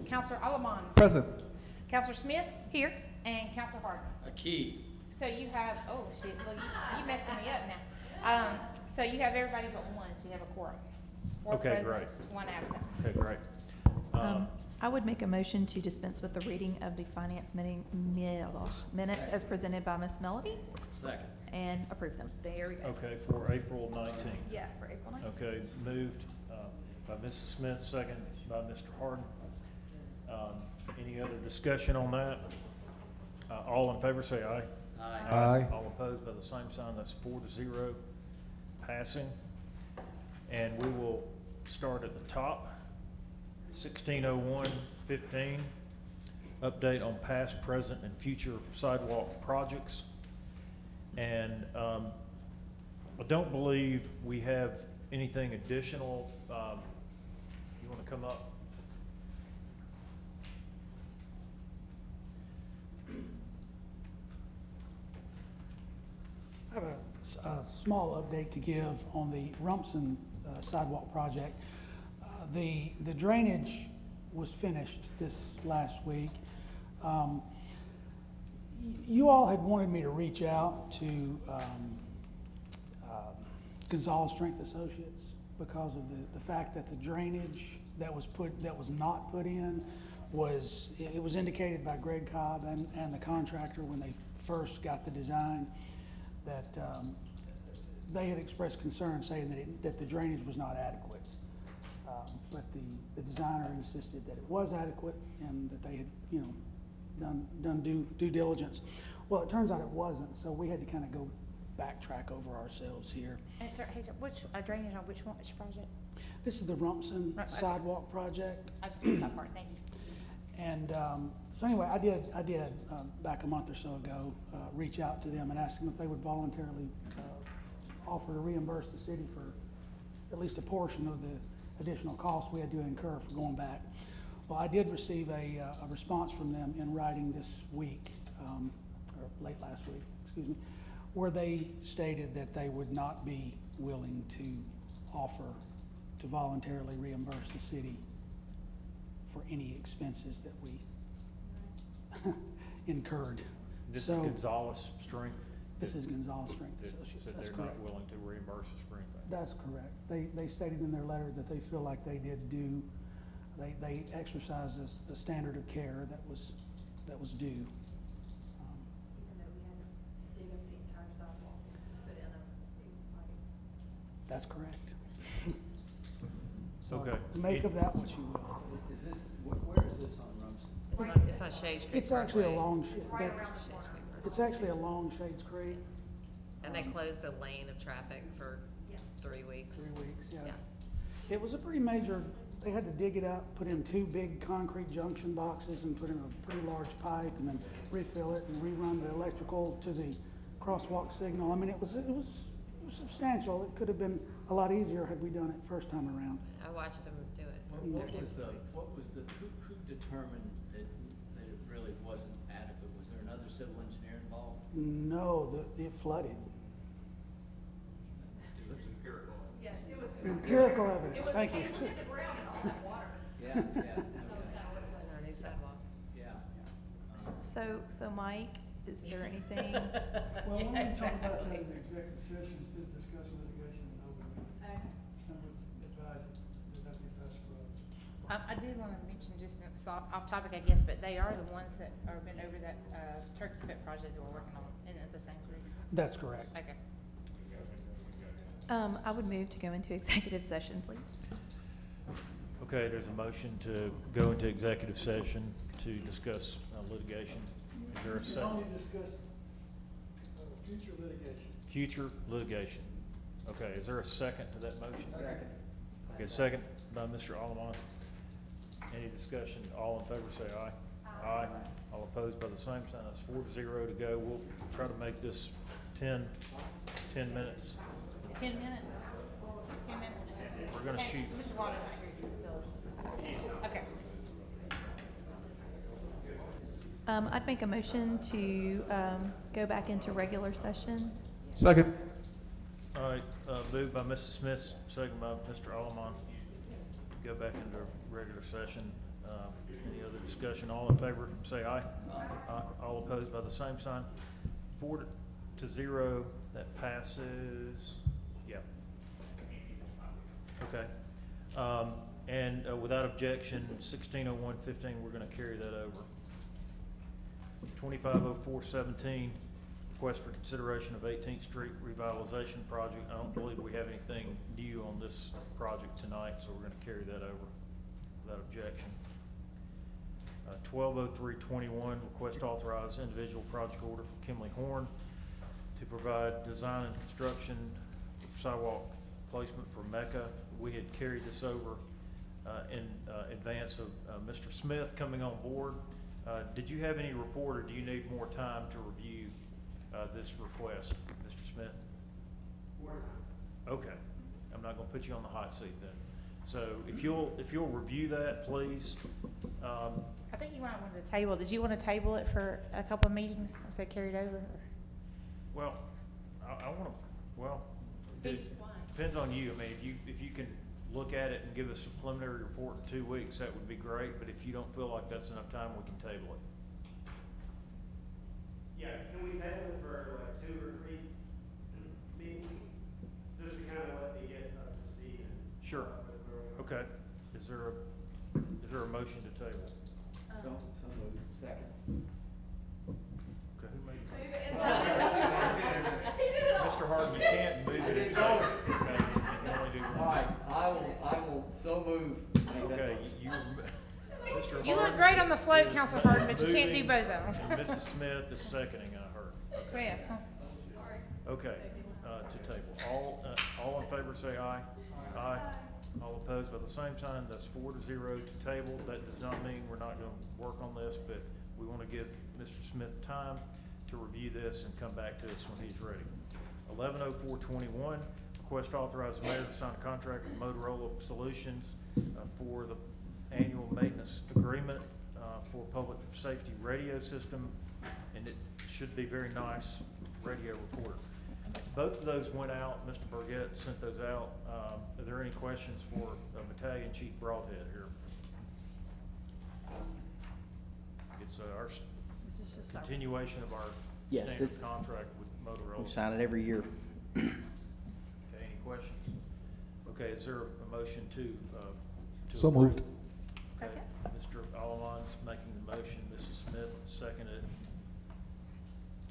Counselor Alamon. Present. Counselor Smith. Here. And Counselor Harden. A key. So you have, oh shit, look, you messing me up now. So you have everybody but one, so you have a quorum. Four Okay, present, great. one absent. Okay, great. I would make a motion to dispense with the reading of the finance minutes as presented by Ms. Melody Second. and approve them. There we go. Okay, for April 19th. Yes, for April 9th. Okay, moved by Mrs. Smith, second by Mr. Harden. Any other discussion on that? All in favor say aye. Aye. Aye. All opposed by the same sign, that's 4-0, passing. And we will start at the top. 1601-15, update on past, present, and future sidewalk projects. And I don't believe we have anything additional. You want to come up? I have a small update to give on the Rumson sidewalk project. The drainage was finished this last week. You all had wanted me to reach out to Gonzalez Strength Associates because of the fact that the drainage that was not put in was indicated by Greg Cobb and the contractor when they first got the design that they had expressed concern saying that the drainage was not adequate. But the designer insisted that it was adequate and that they had, done due diligence. Well, it turns out it wasn't, so we had to kind of go backtrack over ourselves here. And sir, hey, sir, which drainage on which one, which project? This is the Rumson Right. sidewalk project. I just missed that part, thank you. And so anyway, I did back a month or so ago, reach out to them and ask them if they would voluntarily offer to reimburse the city for at least a portion of the additional costs we had to incur for going back. Well, I did receive a response from them in writing this week, or late last week, excuse me, where they stated that they would not be willing to offer to voluntarily reimburse the city for any expenses that we incurred. This is So- Gonzalez Strength. This is Gonzalez Strength Associates, That that's they're correct. not willing to reimburse us for anything. That's correct. They stated in their letter that they feel like they they exercised a standard of care that was due. Even though we had to dig up the entire sidewalk, put in a big pipe. That's correct. So Okay. make of that what you will. Is this, where is this on Rumson? It's on Shades Creek It's actually a Parkway. long, Right around the Shades corner. Creek Parkway. it's actually along Shades Creek. And they closed a lane of traffic for Yeah. 3 weeks. 3 weeks, yeah. Yeah. It was a pretty major, they had to dig it up, put in 2 big concrete junction boxes and put in a pretty large pipe and then refill it and rerun the electrical to the crosswalk signal. I mean, it was substantial. It could have been a lot easier had we done it first time around. I watched them do it. What They're was doing the, 2 weeks. who determined that it really wasn't adequate? Was there another civil engineer involved? No, it flooded. Yeah, it was. Empirical evidence, It was, thank you. it hit the ground and all that water. Yeah, yeah, That was kind of what it was. Our new sidewalk. yeah. So Mike, is there anything? Well, when we talk about that exactly. in the executive session, instead of discussing litigation and overrun, Okay. I would advise that that be passed for us. I did want to mention, just off topic, I guess, but they are the ones that are been over that Turkey Fit project that we're working on, isn't it the same group? That's correct. Okay. I would move to go into executive session, please. Okay, there's a motion to go into executive session to discuss litigation. Is there a We can second? only discuss future litigation. Future litigation. Okay, is there a second to that motion? Second. Okay, second by Mr. Alamon. Any discussion? All in favor say aye. Aye. All opposed by the same sign. That's 4-0 to go. We'll try to make this 10 minutes. 10 minutes? 10 minutes? We're gonna And shoot. Mr. Waller's not here, still. Okay. I'd make a motion to go back into regular session. Second. All right, moved by Mrs. Smith, second by Mr. Alamon. Go back into regular session. Any discussion? All in favor, say aye. Aye. All opposed by the same sign. 4-0, that passes, yeah. Okay. And without objection, 160115, we're gonna carry that over. 250417, request for consideration of 18th Street revitalization project. I don't believe we have anything new on this project tonight, so we're gonna carry that over without objection. 120321, request to authorize individual project order for Kimley Horn to provide design and construction sidewalk placement for Mecca. We had carried this over in advance of Mr. Smith coming on board. Did you have any report, or do you need more time to review this request, Mr. Smith? Okay, I'm not gonna put you on the hot seat then. So if you'll review that, please. I think you might want to table, did you want to table it for a couple of meetings, so it carried over? Well, I wanna, well, It's it just fine. depends on you. I mean, if you can look at it and give us a preliminary report in 2 weeks, that would be great, but if you don't feel like that's enough time, we can table it. Yeah, can we table it for like 2 or 3 meetings? Just to kind of let me get up to speed and. Sure. Okay, is there a motion to table? So moved. Second. Okay, who made Move it? it inside. He did it all. Mr. Harden, you can't move it. It's Okay, over. you can only do one. All right, I will so move. Okay, you, Mr. You look Harden great on the float, is Counselor Harden, but you can't do moving, both of them. And Mrs. Smith is seconding, I heard. Okay. Smith. Sorry. Okay, to table. All in favor say aye. Aye. All opposed by the same sign. That's 4-0 to table. That does not mean we're not gonna work on this, but we wanna give Mr. Smith time to review this and come back to us when he's ready. 110421, request to authorize the mayor to sign a contract with Motorola Solutions for the annual maintenance agreement for public safety radio system, and it should be very nice radio recorder. Both of those went out. Mr. Burgett sent those out. Are there any questions for Battalion Chief Broadhead here? It's our continuation of our Yes, standard it's- contract with Motorola. We sign it every year. Okay, any questions? Okay, is there a motion to So approve? moved. Okay, Mr. Alamon's making the motion, Mrs. Smith seconded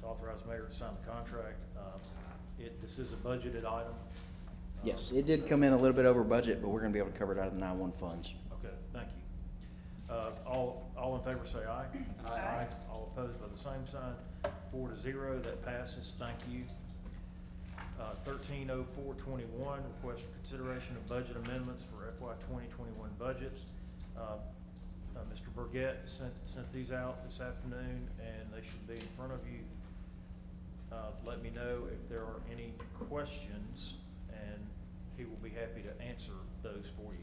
to authorize the mayor to sign the contract. This is a budgeted item. Yes, it did come in a little bit over budget, but we're gonna be able to cover it out of the 9-1 funds. Okay, thank you. All in favor say aye. Aye. All opposed by the same sign. 4-0, that passes. Thank you. 130421, request for consideration of budget amendments for FY 2021 budgets. Mr. Burgett sent these out this afternoon, and they should be in front of you. Let me know if there are any questions, and he will be happy to answer those for you.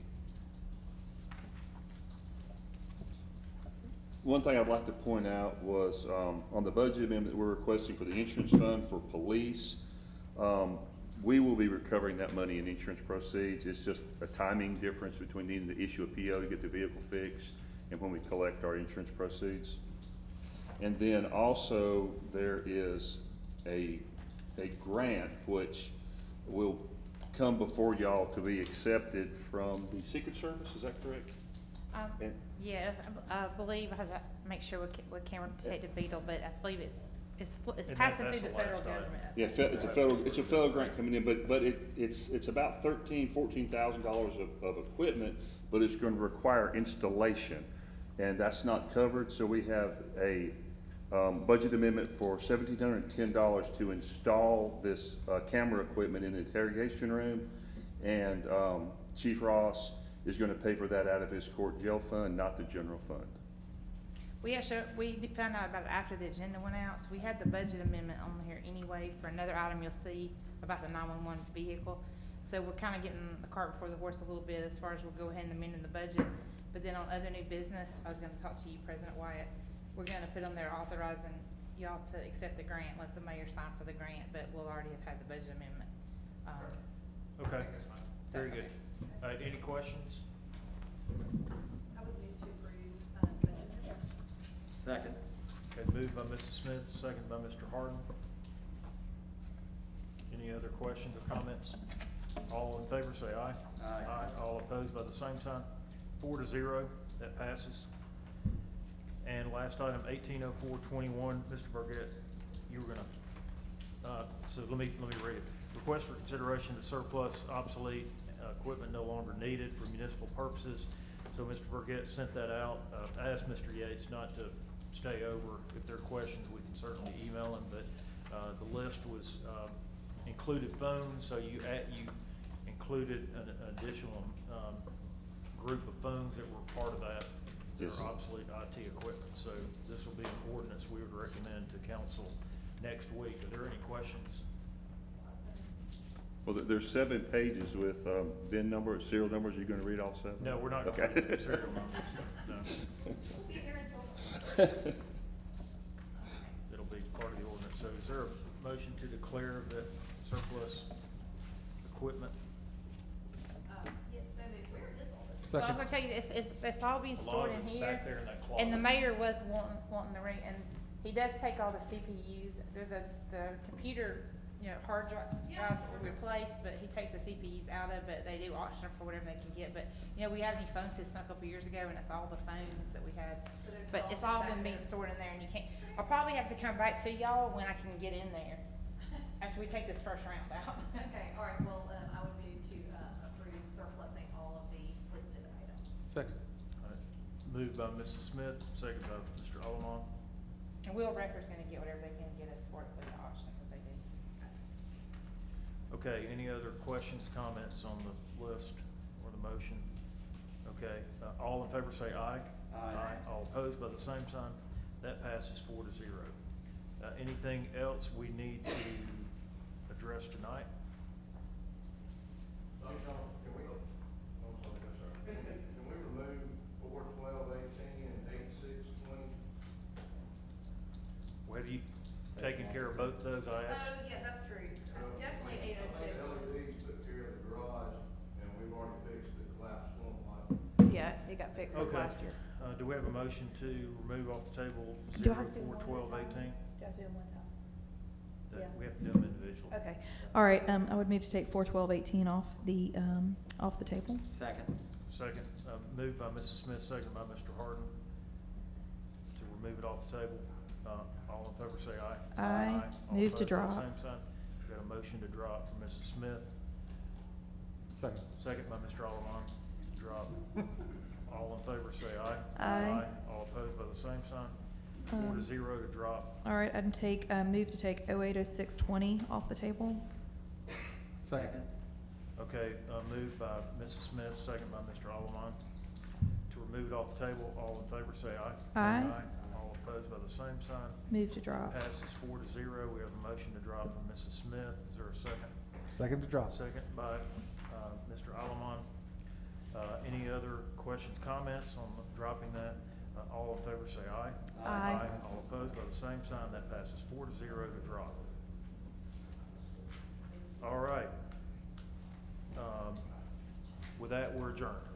One thing I'd like to point out was, on the budget amendment we're requesting for the insurance fund for police, we will be recovering that money in insurance proceeds. It's just a timing difference between needing to issue a PO to get the vehicle fixed and when we collect our insurance proceeds. And then also, there is a grant which will come before y'all to be accepted from the Secret Service, is that correct? And- Yeah, I believe, I have to make sure with Cameron Detective Beetle, but I believe it's And passing that's through the the federal last item. government. Yeah, it's a federal grant coming in, but it's about $14,000 of equipment, but it's gonna require installation. And that's not covered, so we have a, budget amendment for $1,710 to install this, camera equipment in the interrogation room. And, Chief Ross is gonna pay for that out of his court jail fund, not the general fund. We found out about it after the agenda went out, so we had the budget amendment on here anyway for another item you'll see about the 911 vehicle. So we're kinda getting the cart before the horse a little bit as far as we'll go ahead and amend in the budget. But then on other new business, I was gonna talk to you, President Wyatt, we're gonna put on there authorizing y'all to accept the grant, let the mayor sign for the grant, but we'll already have had the budget amendment. Okay, very good. All right, any questions? I would move to approve, budget amendment. Second. Okay, moved by Mrs. Smith, second by Mr. Harden. Any other questions or comments? All in favor, say aye. Aye. All opposed by the same sign. 4-0, that passes. And last item, 180421, Mr. Burgett, you were gonna, so let me read it. Request for consideration to surplus obsolete equipment no longer needed for municipal purposes. So Mr. Burgett sent that out. I asked Mr. Yates not to stay over. If there are questions, we can certainly email him, but the list was included phones, so you included an additional group of phones that were part of that. Yes. They're obsolete IT equipment, so this will be an ordinance we would recommend to council next week. Are there any questions? Well, there's 7 pages with VIN numbers, serial numbers. You're gonna read all 7? No, we're not Okay. going to do serial numbers, no. We'll be here until. It'll be part of the ordinance. So is there a motion to declare that surplus equipment? Yes, so where is all this? Well, I was gonna tell you, it's all being A lot stored of in it's here. back there in that closet. And the mayor was wanting to and he does take all the CPUs, they're the computer, hard drives that we replace, but he takes the CPUs out of it, they do auction for whatever they can get, but, we had a new phone system a couple years ago, and it's all the phones that we had. So there's But it's all back been being there. stored in there, and you can't, I'll probably have to come back to y'all when I can get in there, after we take this first round out. Okay, all right, well, I would move to approve surplusing all of the listed items. Second. All right. Moved by Mrs. Smith, second by Mr. Allen. And Will Recker's gonna get whatever they can get us for it for the auction, that they do. Okay, any other questions, comments on the list or the motion? Okay, all in favor say aye. Aye. All opposed by the same sign. That passes 4-0. Anything else we need to address tonight? Can we remove 4/12/18 and 8/6/20? Well, have you taken care of both of those I asked? Oh, yeah, that's true. Definitely 806. LEDs took care of the garage, and we've already fixed the collapsed storm pipe. Yeah, it got fixed Okay. last year. Do we have a motion to remove off the table Do I have to do 04/12/18? Do I have to do them one time? Yeah. We have to do them individually. Okay, all right, I would move to take 4/12/18 off the table. Second. Second, moved by Mrs. Smith, second by Mr. Harden, to remove it off the table. All in favor say aye. Aye. All Move to opposed by the drop. Same sign. Got a motion to drop from Mrs. Smith, Second. second by Mr. Allen, drop. All in favor say aye. Aye. All opposed by the same sign. 4-0 to drop. All right, I'd move to take 080620 off the table. Second. Okay, moved by Mrs. Smith, second by Mr. Allen, to remove it off the table. All in favor say aye. Aye. All opposed by the same sign. Move to drop. Passes 4-0. We have a motion to drop from Mrs. Smith. Is there a second? Second to drop. Second by Mr. Allen. Any other questions, comments on dropping that? All in favor say aye. Aye. All opposed by the same sign. That passes 4-0 to drop. All right. With that, we're adjourned.